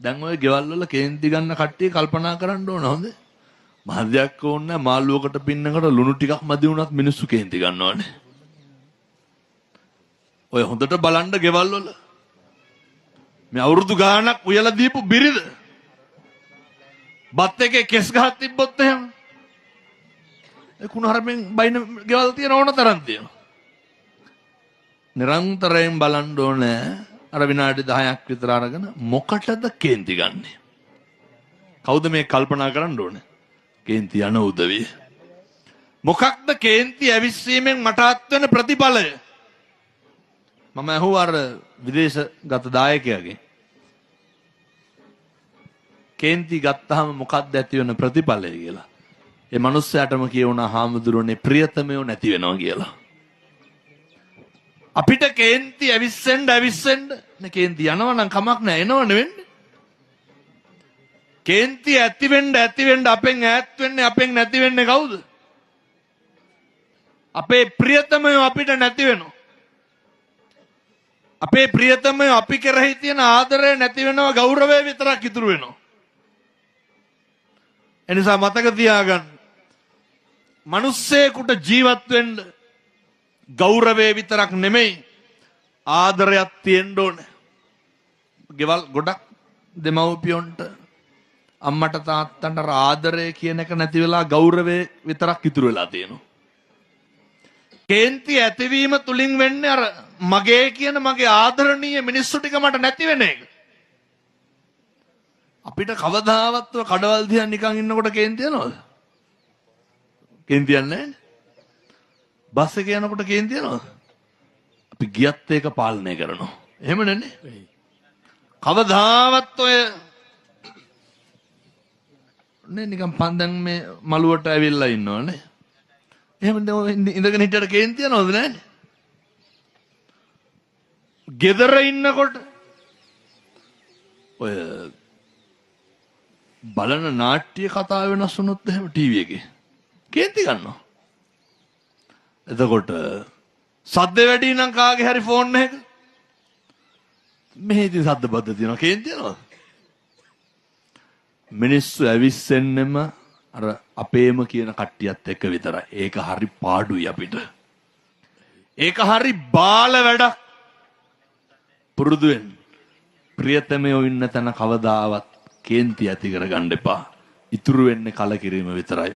දැන් ඔය ගෙවල් වල කේන්ති ගන්න කට්ටිය කල්පනා කරන්න ඕන හොඳ. මහදයක් ඕනේ මාළුවකට පින්නකට ලුණු ටිකක් මදි වුණත් මිනිස්සු කේන්ති ගන්නවනේ. ඔය හොඳට බලන්න ගෙවල් වල මේ අවුරුදු ගාණක් උයලා දීපු බිරිඳ බත් එකේ කෙස් ගහක් තිබ්බොත් එහෙම ඒ කුණහරපෙන් බයින ගෙවල් තියෙන ඕන තරම් තියෙනවා. නිරන්තරයෙන් බලන්න ඕනේ අර විනාඩි 10ක් විතර අරගෙන මොකටද කේන්ති ගන්නෙ? කවුද මේ කල්පනා කරන්න ඕනේ? කේන්ති යන උදවිය. මොකක්ද කේන්ති ඇවිස්සීමෙන් මට අත් වෙන ප්‍රතිඵලය? මම අහුවා අර විදේශගත දායකයාගෙන්. කේන්ති ගත්තාම මොකක්ද ඇති වෙන ප්‍රතිඵලය කියලා. ඒ මිනිස්සයාටම කියවුණා හාමුදුරනේ ප්‍රියතමයෝ නැති වෙනවා කියලා. අපිට කේන්ති ඇවිස්සෙන්න නේ කේන්ති යනවා නම් කමක් නැහැ එනවනේ වෙන්නේ. කේන්ති ඇති වෙන්න අපෙන් ඈත් වෙන්නේ අපෙන් නැති වෙන්නේ කවුද? අපේ ප්‍රියතමයෝ අපිට නැති වෙනවා. අපේ ප්‍රියතමයෝ අපි කරෙහි තියෙන ආදරය නැති වෙනවා ගෞරවය විතරක් ඉතුරු වෙනවා. එනිසා මතක තියාගන්න මිනිස්සෙකුට ජීවත් වෙන්න ගෞරවය විතරක් නෙමෙයි ආදරයක් තියෙන්න ඕනේ. ගෙවල් ගොඩක් දෙමව්පියොන්ට අම්මට තාත්තන්ට ආදරය කියන එක නැති වෙලා ගෞරවය විතරක් ඉතුරු වෙලා තියෙනවා. කේන්ති ඇතිවීම තුලින් වෙන්නේ අර මගේ කියන මගේ ආදරණීය මිනිස්සු ටික මට නැති වෙන එක. අපිට කවදාවත් කඩවල් දිහා නිකන් ඉන්නකොට කේන්ති යනවද? කේන්ති යන්නේ නැහැ. බස් එක යනකොට කේන්ති යනවද? අපි ගියත් ඒක පාලනය කරනවා. එහෙම නැන්නේ. කවදාවත් ඔය නේ නිකන් පන්දන් මේ මළුවට ඇවිල්ලා ඉන්නවනේ. එහෙම ඉඳගෙන හිටියට කේන්ති යනවද නැහැ? ගෙදර ඉන්නකොට ඔය බලන නාට්‍ය කතා වෙනස් වුණොත් එහෙම ටීවී එකේ කේන්ති ගන්නවා. එතකොට සද්ද වැඩි නම් කාගේ හරි ෆෝන් එකක මෙහෙදි සද්ද බද්ද තියෙනවා කේන්ති යනවා. මිනිස්සු ඇවිස්සෙන්නෙම අර අපේම කියන කට්ටියත් එක්ක විතරයි. ඒක හරි පාඩුයි අපිට. ඒක හරි බාල වැඩක්. පුරුදු වෙන්න. ප්‍රියතමයෝ ඉන්න තැන කවදාවත් කේන්ති ඇති කරගන්න එපා. ඉතුරු වෙන්නේ කලකිරීම විතරයි.